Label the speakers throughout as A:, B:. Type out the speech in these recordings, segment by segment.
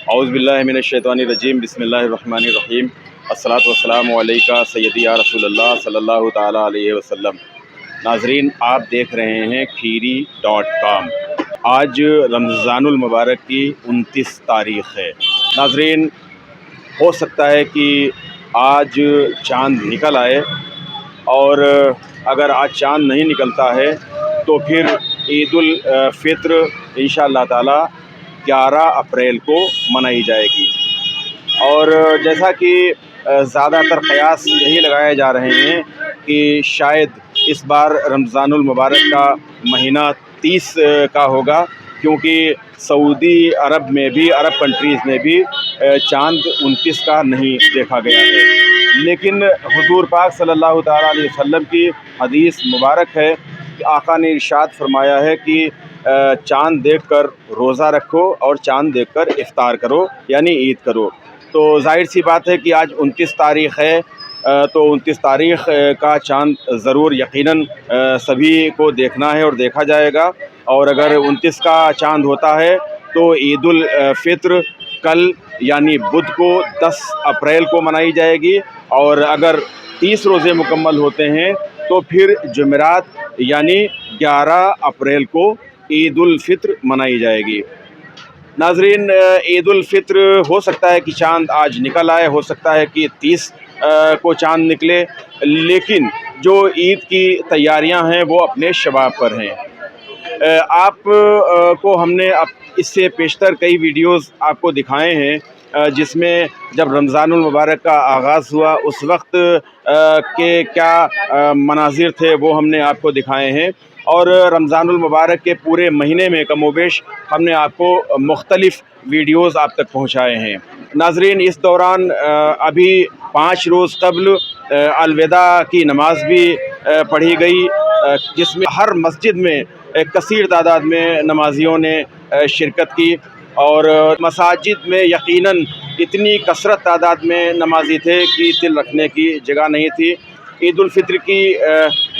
A: औज़ुबिल्लाहि मिनश्शैतानिर्रजीम बिस्मिल्लाहिर्रहमानिर्रहीम अस्सलातु वस्सलामु अलैका सय्यदी या रसूलल्लाह सल्लल्लाहु ताला अलैहि वसल्लम। नाज़रीन, आप देख रहे हैं खीरी.com। आज रमज़ानुल मुबारक की 29 तारीख़ है। नाज़रीन, हो सकता है कि आज चाँद निकल आए, और अगर आज चाँद नहीं निकलता है तो फिर ईदुल फ़ित्र इंशाअल्लाह ताला 11 अप्रैल को मनाई जाएगी। और जैसा कि ज़्यादातर क़यास यही लगाए जा रहे हैं कि शायद इस बार रमज़ानुल मुबारक का महीना 30 का होगा, क्योंकि सऊदी अरब में भी, अरब कंट्रीज़ में भी चाँद 29 का नहीं देखा गया है। लेकिन हुज़ूर पाक सल्लल्लाहु ताला अलैहि वसल्लम की हदीस मुबारक है कि आका ने इरशाद फरमाया है कि चाँद देखकर रोज़ा रखो और चाँद देखकर इफ्तार करो, यानी ईद करो। तो जाहिर सी बात है कि आज 29 तारीख़ है, तो 29 तारीख़ का चाँद ज़रूर यकीनन सभी को देखना है और देखा जाएगा। और अगर 29 का चाँद होता है तो ईदुल फ़ित्र कल यानी बुध को 10 अप्रैल को मनाई जाएगी, और अगर 30 रोज़े मुकम्मल होते हैं तो फिर जुमेरात यानी 11 अप्रैल को ईदुल फ़ित्र मनाई जाएगी। नाज़रीन, ईदुल फ़ित्र हो सकता है कि चाँद आज निकल आए, हो सकता है कि 30 को चाँद निकले, लेकिन जो ईद की तैयारियां हैं वो अपने शबाब पर हैं। आप को हमने इससे पेशतर कई वीडियोस आपको दिखाए हैं, जिसमें जब रमज़ानुल मुबारक का आगाज़ हुआ उस वक्त के क्या मनाजिर थे वो हमने आपको दिखाए हैं, और रमज़ानुल मुबारक के पूरे महीने में कमोबेश हमने आपको मुख्तलिफ़ वीडियोज़ आप तक पहुँचाए हैं। नाज़रीन, इस दौरान अभी 5 रोज़ क़ब्ल अलविदा की नमाज भी पढ़ी गई, जिसमें हर मस्जिद में कसीर तादाद में नमाजियों ने शिरकत की, और मसाजिद में यकीनन इतनी कसरत तादाद में नमाजी थे कि तिल रखने की जगह नहीं थी। ईदुल फ़ित्र की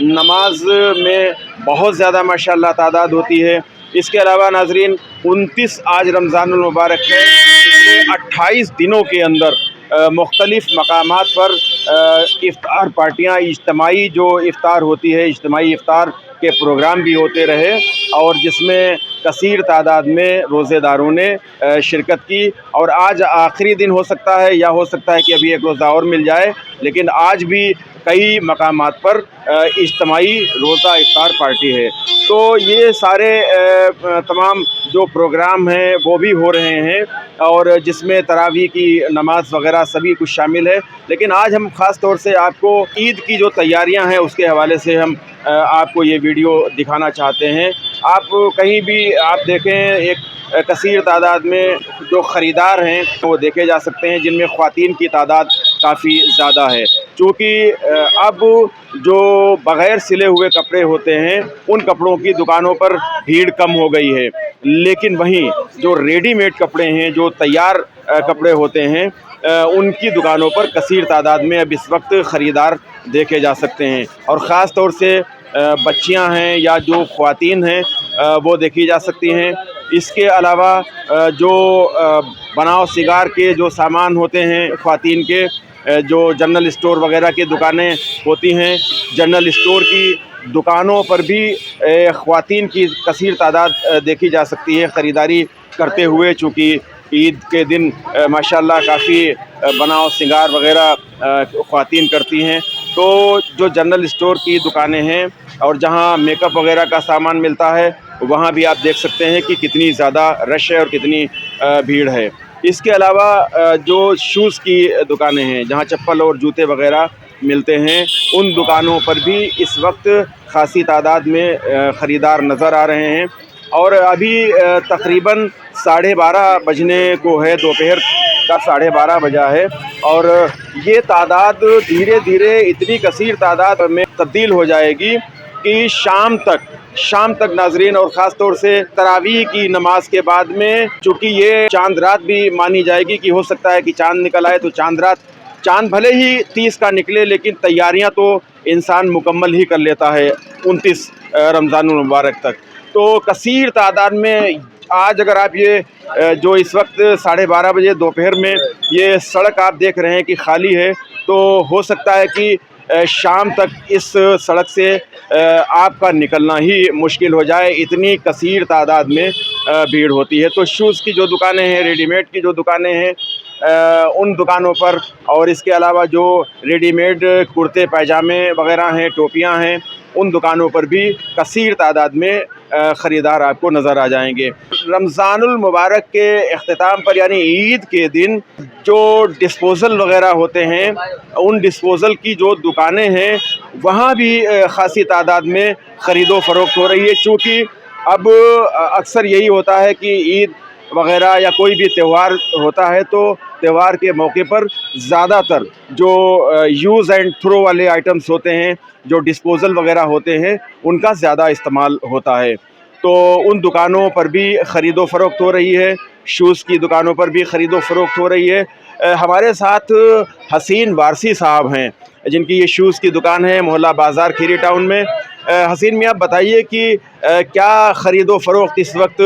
A: नमाज में बहुत ज़्यादा माशाअल्लाह तादाद होती है। इसके अलावा नाज़रीन, 29 आज रमज़ानुल मुबारक है, पिछले 28 दिनों के अंदर मुख्तलिफ़ मकामात पर इफ्तार पार्टियाँ, इज्तिमाई जो इफ्तार होती है, इज्तिमाई इफ्तार के प्रोग्राम भी होते रहे, और जिसमें कसीर तादाद में रोज़ेदारों ने शिरकत की। और आज आखिरी दिन हो सकता है, या हो सकता है कि अभी एक रोज़ा और मिल जाए, लेकिन आज भी कई मकामात पर इज्तिमाई रोज़ा इफ्तार पार्टी है। तो ये सारे तमाम जो प्रोग्राम हैं वो भी हो रहे हैं, और जिसमें तरावी की नमाज वगैरह सभी कुछ शामिल है। लेकिन आज हम ख़ास तौर से आपको ईद की जो तैयारियां हैं उसके हवाले से हम आपको ये वीडियो दिखाना चाहते हैं। आप कहीं भी आप देखें, एक कसीर तादाद में जो ख़रीदार हैं वो देखे जा सकते हैं, जिनमें ख़वातीन की तादाद काफ़ी ज़्यादा है। चूँकि अब जो बग़ैर सिले हुए कपड़े होते हैं उन कपड़ों की दुकानों पर भीड़ कम हो गई है, लेकिन वहीं जो रेडीमेड कपड़े हैं, जो तैयार कपड़े होते हैं, उनकी दुकानों पर कसीर तादाद में अब इस वक्त ख़रीदार देखे जा सकते हैं। और ख़ास तौर से बच्चियां हैं या जो ख़वातीन हैं वो देखी जा सकती हैं। इसके अलावा जो बनाव सिगार के जो सामान होते हैं ख़वातीन के, जो जनरल स्टोर वगैरह की दुकानें होती हैं, जनरल स्टोर की दुकानों पर भी ख़वातीन की कसीर तादाद देखी जा सकती है ख़रीदारी करते हुए। चूँकि ईद के दिन माशाअल्लाह काफ़ी बनाव सिंगार वगैरह ख़वातीन करती हैं। तो जो जनरल स्टोर की दुकानें हैं और जहां मेकअप वगैरह का सामान मिलता है, वहां भी आप देख सकते हैं कि कितनी ज़्यादा रश है और कितनी भीड़ है। इसके अलावा जो शूज़ की दुकानें हैं, जहां चप्पल और जूते वगैरह मिलते हैं, उन दुकानों पर भी इस वक्त ख़ासी तादाद में ख़रीदार नज़र आ रहे हैं। और अभी तकरीबन 12:30 बजने को है, दोपहर का 12:30 बजा है, और ये तादाद धीरे धीरे इतनी कसीर तादाद में तब्दील हो जाएगी कि शाम तक नाज़रीन, और ख़ास तौर से तरावी की नमाज के बाद में, चूँकि ये चांद रात भी मानी जाएगी कि हो सकता है कि चांद निकल आए, तो चांद रात, चांद भले ही 30 का निकले, लेकिन तैयारियां तो इंसान मुकम्मल ही कर लेता है 29 रमज़ानुल मुबारक तक। तो कसीर तादाद में आज अगर आप ये जो इस वक्त 12:30 बजे दोपहर में ये सड़क आप देख रहे हैं कि खाली है, तो हो सकता है कि शाम तक इस सड़क से आपका निकलना ही मुश्किल हो जाए, इतनी कसीर तादाद में भीड़ होती है। तो शूज़ की जो दुकानें हैं, रेडीमेड की जो दुकानें हैं, उन दुकानों पर और इसके अलावा जो रेडीमेड कुर्ते पैजामे वग़ैरह हैं, टोपियां हैं, उन दुकानों पर भी कसीर तादाद में ख़रीदार आपको नज़र आ जाएंगे। रमज़ानुल मुबारक के अख्तिताम पर यानी ईद के दिन जो डिस्पोज़ल वग़ैरह होते हैं, उन डिस्पोज़ल की जो दुकानें हैं वहाँ भी ख़ासी तादाद में ख़रीदो फ़रोख्त हो रही है। चूँकि अब अक्सर यही होता है कि ईद वग़ैरह या कोई भी त्यौहार होता है तो त्यौहार के मौके पर ज़्यादातर जो यूज़ एंड थ्रो वाले आइटम्स होते हैं, जो डिस्पोज़ल वग़ैरह होते हैं, उनका ज़्यादा इस्तेमाल होता है। तो उन दुकानों पर भी ख़रीदो फ़रोख्त हो रही है, शूज़ की दुकानों पर भी ख़रीदो फ़रोख्त हो रही है। हमारे साथ हसीन वारसी साहब हैं, जिनकी ये शूज़ की दुकान है मोहल्ला बाज़ार खीरी टाउन में। हसीन मियाँ, बताइए कि क्या ख़रीदो फ़रोख्त इस वक्त,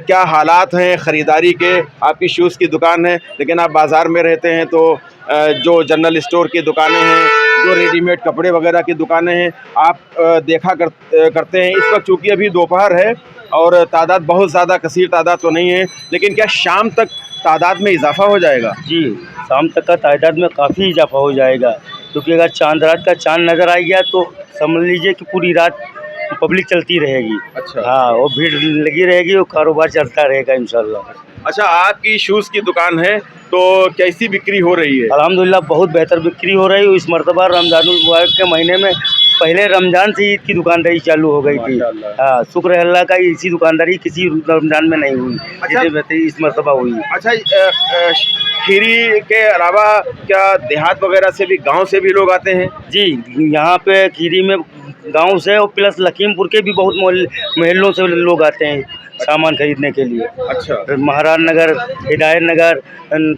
A: क्या हालात हैं ख़रीदारी के? आपकी शूज़ की दुकान है, लेकिन आप बाज़ार में रहते हैं, तो जो जनरल स्टोर की दुकानें हैं, जो रेडीमेड कपड़े वगैरह की दुकानें हैं, आप करते हैं। इस वक्त चूँकि अभी दोपहर है और तादाद बहुत ज़्यादा कसीर तादाद तो नहीं है, लेकिन क्या शाम तक तादाद में इजाफ़ा हो जाएगा?
B: जी, शाम तक का तादाद में काफ़ी इजाफा हो जाएगा, क्योंकि अगर चाँद रात का चाँद नज़र आ गया तो समझ लीजिए कि पूरी रात पब्लिक चलती रहेगी।
A: अच्छा।
B: हाँ, और भीड़ लगी रहेगी और कारोबार चलता रहेगा इंशाल्लाह।
A: अच्छा, आपकी शूज़ की दुकान है, तो कैसी बिक्री हो रही है?
B: अल्हम्दुलिल्लाह बहुत बेहतर बिक्री हो रही है। इस मरतबा रमज़ानुल मुबारक के महीने में पहले रमज़ान से ईद की दुकानदारी चालू हो गई थी। हाँ, शुक्र है अल्लाह का, इसी दुकानदारी किसी रमज़ान में नहीं हुई, जैसे इस मरतबा हुई।
A: अच्छा, खीरी के अलावा क्या देहात वगैरह से भी, गांव से भी लोग आते हैं?
B: जी, यहाँ पे खीरी में गांव से और प्लस लखीमपुर के भी बहुत महलों से लोग आते हैं सामान खरीदने के लिए।
A: अच्छा।
B: महाराज नगर, हिदायत नगर,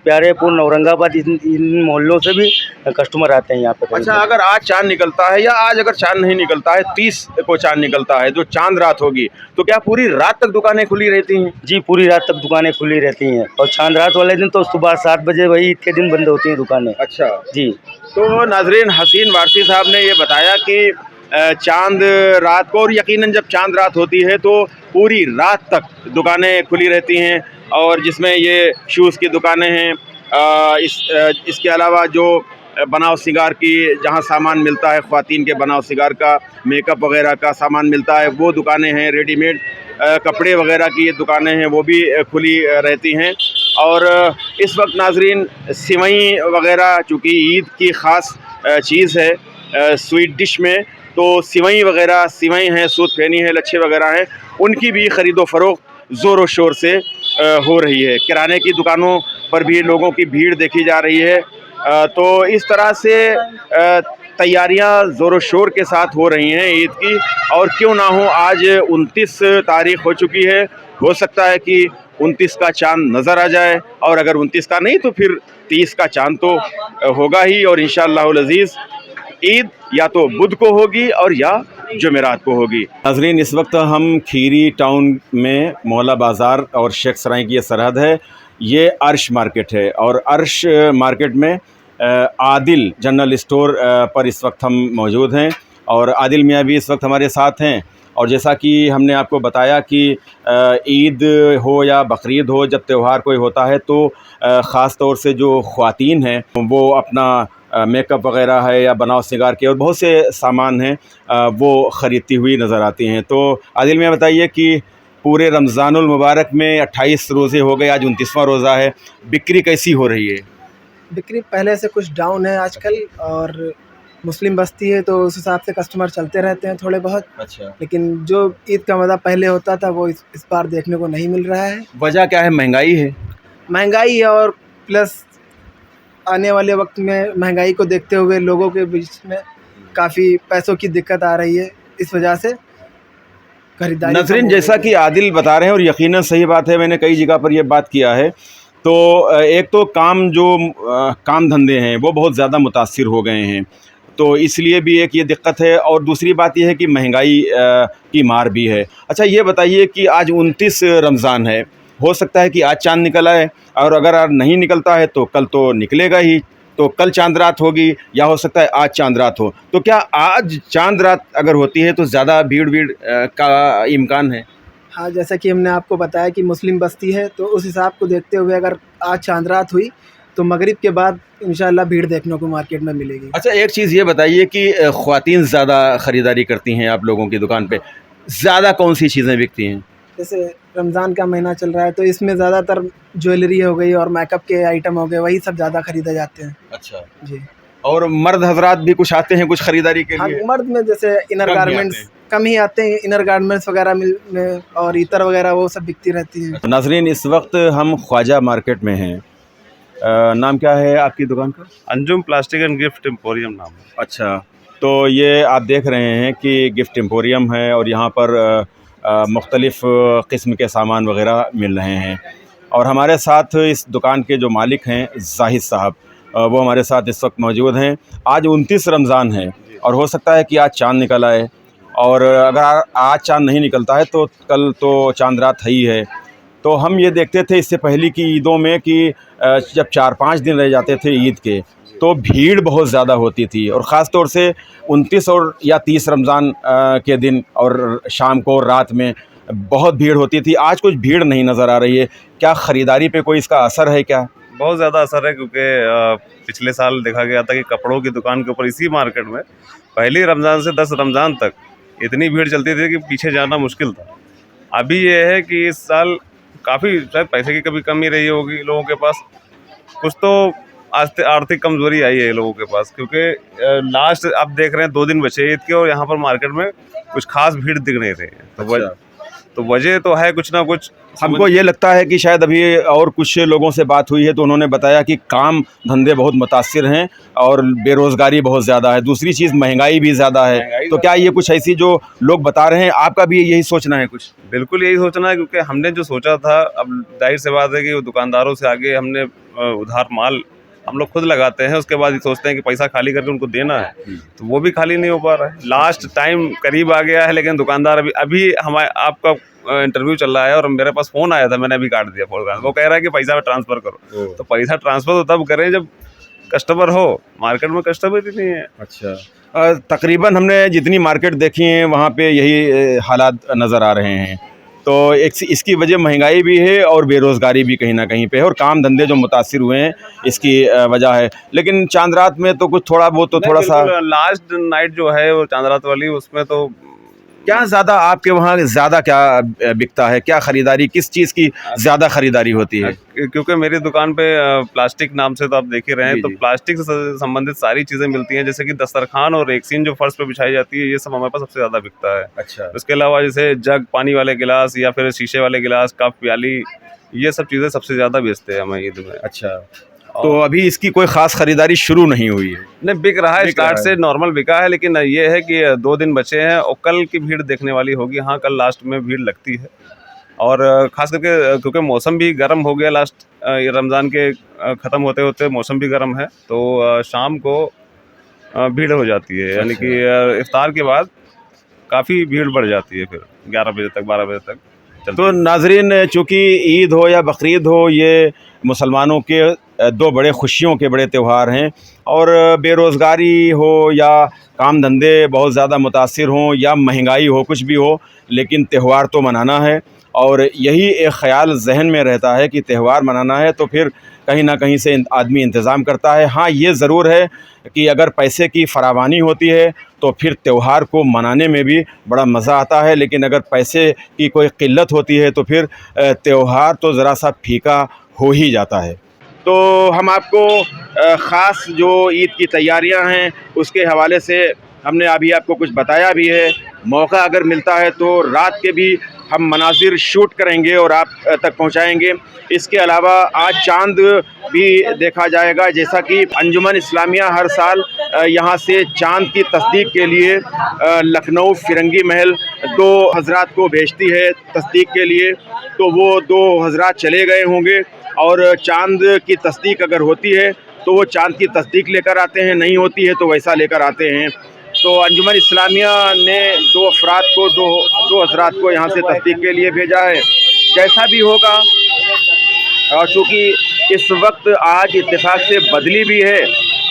B: प्यारेपुर, औरंगाबाद, इन मोहल्लों से भी कस्टमर आते हैं यहाँ पे।
A: अच्छा, अगर आज चाँद निकलता है या आज अगर चाँद नहीं निकलता है, 30 को चाँद निकलता है, जो चाँद रात होगी, तो क्या पूरी रात तक दुकानें खुली रहती हैं?
B: जी, पूरी रात तक दुकानें खुली रहती हैं, और चाँद रात वाले दिन तो सुबह 7 बजे वही ईद के दिन बंद होती हैं दुकानें।
A: अच्छा
B: जी।
A: तो नाज़रीन, हसीन वारसी साहब ने ये बताया कि चाँद रात को, और यकीनन जब चाँद रात होती है तो पूरी रात तक दुकानें खुली रहती हैं, और जिसमें ये शूज़ की दुकानें हैं, इसके अलावा जो बनाव सिंगार की जहाँ सामान मिलता है, ख़वातीन के बनाव सिंगार का, मेकअप वगैरह का सामान मिलता है, वो दुकानें हैं। रेडीमेड कपड़े वगैरह की ये दुकानें हैं, वो भी खुली रहती हैं। और इस वक्त नाज़रीन, सिवई वगैरह, चूँकि ईद की ख़ास चीज़ है स्वीट डिश में, तो सिवई वगैरह, सिवई हैं, सूत फेनी है, लच्छे वगैरह हैं, उनकी भी ख़रीदो फ़रोख्त ज़ोर और शोर से हो रही है। किराने की दुकानों पर भी लोगों की भीड़ देखी जा रही है। तो इस तरह से तैयारियां ज़ोर शोर के साथ हो रही हैं ईद की, और क्यों ना हो, आज 29 तारीख़ हो चुकी है, हो सकता है कि 29 का चाँद नज़र आ जाए, और अगर 29 का नहीं तो फिर 30 का चाँद तो होगा ही, और इंशाअल्लाहुल अज़ीज़ ईद या तो बुध को होगी और या जुमेरात को होगी। नाज़रीन, इस वक्त हम खीरी टाउन में मोहल्ला बाज़ार और शेख सराय की ये सरहद है, ये अर्श मार्केट है, और अर्श मार्केट में आदिल जनरल स्टोर पर इस वक्त हम मौजूद हैं, और आदिल मियाँ भी इस वक्त हमारे साथ हैं। और जैसा कि हमने आपको बताया कि ईद हो या बकरीद हो, जब त्यौहार कोई होता है तो ख़ास तौर से जो ख़वातीन हैं वो अपना मेकअप वगैरह है या बनाव सिंगार के और बहुत से सामान हैं वो ख़रीदती हुई नज़र आती हैं। तो आदिल मियाँ, बताइए कि पूरे रमज़ानुल मुबारक में 28 रोज़े हो गए, आज 29वां रोज़ा है, बिक्री कैसी हो रही है?
C: बिक्री पहले से कुछ डाउन है आजकल, और मुस्लिम बस्ती है तो उस हिसाब से कस्टमर चलते रहते हैं थोड़े बहुत।
A: अच्छा।
C: लेकिन जो ईद का मज़ा पहले होता था वो इस बार देखने को नहीं मिल रहा है।
A: वजह क्या है? महंगाई है?
C: महंगाई है, और प्लस आने वाले वक्त में महंगाई को देखते हुए लोगों के बीच में काफ़ी पैसों की दिक्कत आ रही है, इस वजह से खरीदारी।
A: नज़रीन, जैसा कि आदिल बता रहे हैं, और यकीनन सही बात है, मैंने कई जगह पर यह बात किया है, तो एक तो काम धंधे हैं वो बहुत ज़्यादा मुतासिर हो गए हैं। तो इसलिए भी एक ये दिक्कत है, और दूसरी बात ये है कि महंगाई की मार भी है। अच्छा ये बताइए कि आज 29 रमज़ान है, हो सकता है कि आज चाँद निकल आए, और अगर आज नहीं निकलता है तो कल तो निकलेगा ही, तो कल चाँद रात होगी, या हो सकता है आज चाँद रात हो। तो क्या आज चाँद रात अगर होती है तो ज़्यादा भीड़ का इम्कान है?
C: हाँ, जैसा कि हमने आपको बताया कि मुस्लिम बस्ती है, तो उस हिसाब को देखते हुए अगर आज चाँद रात हुई तो मगरिब के बाद इंशाल्लाह भीड़ देखने को मार्केट में मिलेगी।
A: अच्छा एक चीज़ ये बताइए कि ख़वातीन ज़्यादा ख़रीदारी करती हैं आप लोगों की दुकान पे, ज़्यादा कौन सी चीज़ें बिकती हैं?
C: जैसे रमज़ान का महीना चल रहा है तो इसमें ज़्यादातर ज्वेलरी हो गई और मेकअप के आइटम हो गए, वही सब ज़्यादा ख़रीदे जाते हैं।
A: अच्छा।
C: जी।
A: और मर्द हज़रात भी कुछ आते हैं कुछ ख़रीदारी के
C: हाँ,
A: लिए?
C: मर्द में जैसे इनर
A: कम ही
C: गारमेंट्स
A: आते हैं।
C: कम ही आते हैं, इनर गारमेंट्स वगैरह में और इतर वगैरह वो सब बिकती रहती हैं।
A: नाज़रीन इस वक्त हम ख्वाजा मार्केट में हैं। नाम क्या है आपकी दुकान का?
D: Anjum plastic and gift emporium नाम है।
A: अच्छा, तो ये आप देख रहे हैं कि गिफ्ट एम्पोरियम है, और यहाँ पर मुख्तलिफ़ किस्म के सामान वग़ैरह मिल रहे हैं। और हमारे साथ इस दुकान के जो मालिक हैं जाहिद साहब, वो हमारे साथ इस वक्त मौजूद हैं। आज 29 रमज़ान है, और हो सकता है कि आज चाँद निकल आए, और अगर आज चाँद नहीं निकलता है तो कल तो चाँद रात है ही है। तो हम ये देखते थे इससे पहले की ईदों में कि जब 4-5 दिन रह जाते थे ईद के, तो भीड़ बहुत ज़्यादा होती थी, और ख़ास तौर से 29 और या 30 रमज़ान के दिन और शाम को रात में बहुत भीड़ होती थी। आज कुछ भीड़ नहीं नज़र आ रही है। क्या ख़रीदारी पे कोई इसका असर है क्या?
D: बहुत ज़्यादा असर है, क्योंकि पिछले साल देखा गया था कि कपड़ों की दुकान के ऊपर इसी मार्केट में पहली रमज़ान से 10 रमज़ान तक इतनी भीड़ चलती थी कि पीछे जाना मुश्किल था। अभी ये है कि इस साल काफ़ी शायद पैसे की कभी कमी रही होगी लोगों के पास, कुछ तो आर्थिक कमज़ोरी आई है लोगों के पास, क्योंकि लास्ट आप देख रहे हैं 2 दिन बचे ईद के, और यहाँ पर मार्केट में कुछ खास भीड़ दिख नहीं रही है। तो वजह तो है कुछ ना कुछ।
A: हमको ये लगता है कि शायद अभी और कुछ लोगों से बात हुई है तो उन्होंने बताया कि काम धंधे बहुत मुतासिर हैं और बेरोज़गारी बहुत ज़्यादा है। दूसरी चीज़ महंगाई भी ज़्यादा है। तो क्या ये कुछ ऐसी जो लोग बता रहे हैं, आपका भी यही सोचना है कुछ?
D: बिल्कुल यही सोचना है, क्योंकि हमने जो सोचा था, अब जाहिर सी बात है कि दुकानदारों से आगे हमने उधार माल हम लोग खुद लगाते हैं, उसके बाद ही सोचते हैं कि पैसा खाली करके उनको देना है, तो वो भी खाली नहीं हो पा रहा है। लास्ट टाइम करीब आ गया है, लेकिन दुकानदार अभी हमारे आपका इंटरव्यू चल रहा है और मेरे पास फ़ोन आया था, मैंने अभी काट दिया फ़ोन। वो कह रहा है कि पैसा ट्रांसफ़र करो, तो पैसा ट्रांसफ़र तो तब करें जब कस्टमर हो। मार्केट में कस्टमर ही नहीं है।
A: अच्छा, तकरीबन हमने जितनी मार्केट देखी है वहाँ पे यही हालात नज़र आ रहे हैं। तो इसकी वजह महंगाई भी है और बेरोज़गारी भी कहीं ना कहीं पे है, और काम धंधे जो मुतासिर हुए हैं इसकी वजह है। लेकिन चांद रात में तो कुछ थोड़ा बहुत तो थोड़ा सा
D: लास्ट नाइट जो है वो चांद रात वाली, उसमें तो
A: क्या ज़्यादा आपके वहाँ ज़्यादा क्या बिकता है? क्या ख़रीदारी, किस चीज़ की ज़्यादा ख़रीदारी होती है?
D: क्योंकि मेरी दुकान पे प्लास्टिक नाम से तो आप देख ही रहे हैं, तो प्लास्टिक से संबंधित सारी चीज़ें मिलती हैं, जैसे कि दस्तरखान और रेक्सीन जो फर्श पे बिछाई जाती है, ये सब हमारे पास सबसे ज़्यादा बिकता है।
A: अच्छा।
D: उसके अलावा जैसे जग, पानी वाले गिलास या फिर शीशे वाले गिलास, कप, प्याली, ये सब चीज़ें सबसे ज़्यादा बेचते हैं हमें ईद में।
A: अच्छा, तो अभी इसकी कोई ख़ास ख़रीदारी शुरू नहीं हुई है?
D: नहीं, बिक रहा है, स्टार्ट से नॉर्मल बिका है, लेकिन ये है कि 2 दिन बचे हैं और कल की भीड़ देखने वाली होगी। हाँ, कल लास्ट में भीड़ लगती है, और ख़ास करके क्योंकि मौसम भी गर्म हो गया, लास्ट रमज़ान के ख़त्म होते होते मौसम भी गर्म है, तो शाम को भीड़ हो जाती है। यानी कि इफ्तार के बाद काफ़ी भीड़ बढ़ जाती है, फिर 11 बजे तक, 12 बजे तक।
A: तो नाज़रीन, चूँकि ईद हो या बकरीद हो, ये मुसलमानों के 2 बड़े खुशियों के बड़े त्यौहार हैं, और बेरोज़गारी हो या काम धंधे बहुत ज़्यादा मुतासिर हों या महंगाई हो, कुछ भी हो, लेकिन त्यौहार तो मनाना है। और यही एक ख़याल जहन में रहता है कि त्यौहार मनाना है, तो फिर कहीं ना कहीं से आदमी इंतज़ाम करता है। हाँ, ये ज़रूर है कि अगर पैसे की फरावानी होती है तो फिर त्यौहार को मनाने में भी बड़ा मज़ा आता है, लेकिन अगर पैसे की कोई क़िल्लत होती है तो फिर त्यौहार तो ज़रा सा फीका हो ही जाता है। तो हम आपको ख़ास जो ईद की तैयारियां हैं उसके हवाले से हमने अभी आपको कुछ बताया भी है। मौका अगर मिलता है तो रात के भी हम मनाजिर शूट करेंगे और आप तक पहुंचाएंगे। इसके अलावा आज चांद भी देखा जाएगा, जैसा कि अंजुमन इस्लामिया हर साल यहाँ से चांद की तस्दीक के लिए लखनऊ फिरंगी महल 2 हज़रात को भेजती है तस्दीक के लिए। तो वो 2 हज़रात चले गए होंगे, और चांद की तस्दीक अगर होती है तो वो चांद की तस्दीक लेकर आते हैं, नहीं होती है तो वैसा लेकर आते हैं। तो अंजुमन इस्लामिया ने दो हज़रात को यहाँ से तस्दीक के लिए भेजा है। जैसा भी होगा, और चूँकि इस वक्त आज इत्तेफाक से बदली भी है,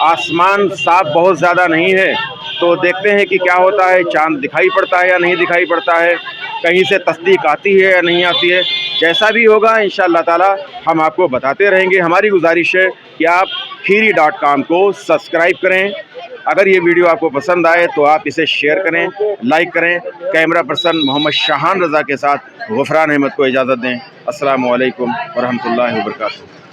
A: आसमान साफ बहुत ज़्यादा नहीं है, तो देखते हैं कि क्या होता है, चांद दिखाई पड़ता है या नहीं दिखाई पड़ता है, कहीं से तस्दीक आती है या नहीं आती है। जैसा भी होगा इंशाअल्लाह ताला हम आपको बताते रहेंगे। हमारी गुजारिश है कि आप खीरी.com को सब्सक्राइब करें। अगर ये वीडियो आपको पसंद आए तो आप इसे शेयर करें, लाइक करें। कैमरा पर्सन मोहम्मद शाहान रज़ा के साथ गुफरान अहमद को इजाज़त दें। अस्सलामु अलैकुम व रहमतुल्लाहि व बरकातुहू।